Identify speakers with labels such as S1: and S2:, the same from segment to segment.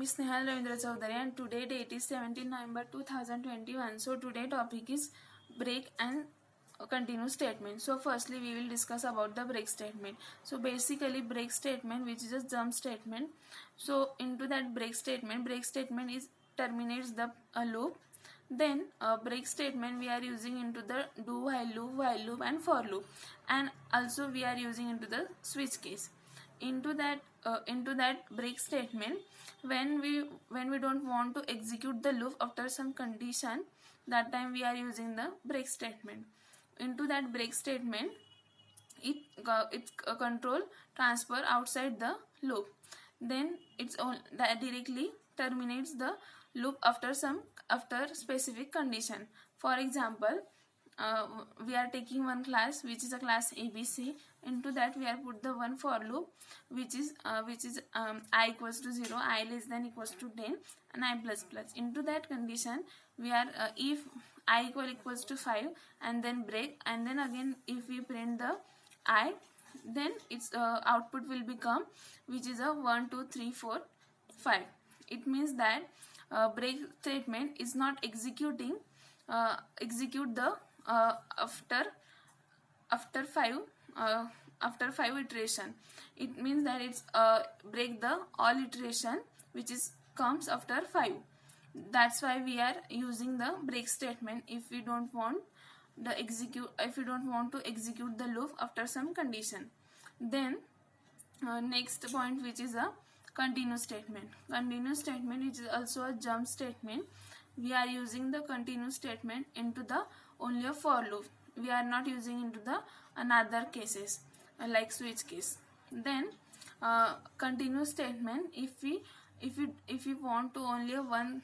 S1: is Nehal Ravindra Chaudhary and today date is 17 November 2021. So today topic is break and continue statement. So firstly we will discuss about the break statement. So basically break statement, which is a jump statement. So into that break statement is terminates the loop. Then break statement we are using into the do while loop and for loop, and also we are using into the switch case. Into that break statement, when we don't want to execute the loop after some condition, that time we are using the break statement. Into that break statement, it's a control transfer outside the loop. Then that directly terminates the loop after specific condition. For example, uh, we are taking one class which is a class ABC. Into that we are put the one for loop which is I equals to 0, I less than equals to 10, and I plus plus. Into that condition we are if I equals to 5, and then break, and then again if we print the I, then its output will become which is a 1 2 3 4 5. It means that break statement is not execute the after 5 after 5 iteration. It means that it's break the all iteration which is comes after 5. That's why we are using the break statement if we don't want to execute the loop after some condition. Then next point, which is a continue statement. Continue statement which is also a jump statement. We are using the continue statement into the only a for loop. We are not using into the another cases like switch case. Then continue statement, if we want to only one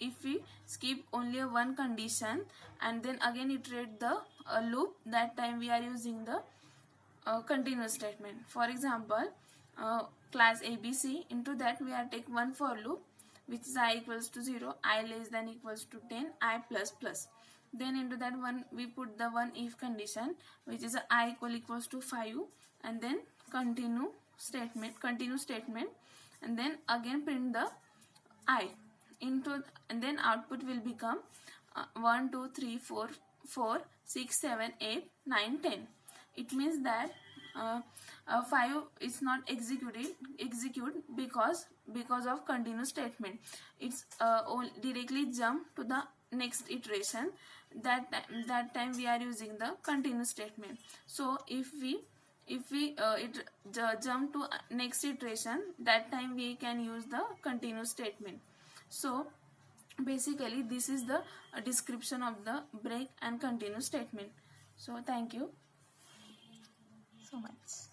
S1: if we skip only one condition and then again iterate the loop, that time we are using the continuous statement. For example, class ABC, into that we are take one for loop which is I equals to 0, I less than equals to 10, I plus plus. Then into that one we put the one if condition which is I equals to 5, and then continue statement, and then again print the I into, and then output will become 1 2 3 4 6 7 8 9 10. It means that 5 is not execute because of continuous statement. It's directly jump to the next iteration. That time we are using the continuous statement. So if we jump to next iteration, that time we can use the continuous statement. So basically this is the description of the break and continue statement. So thank you so much.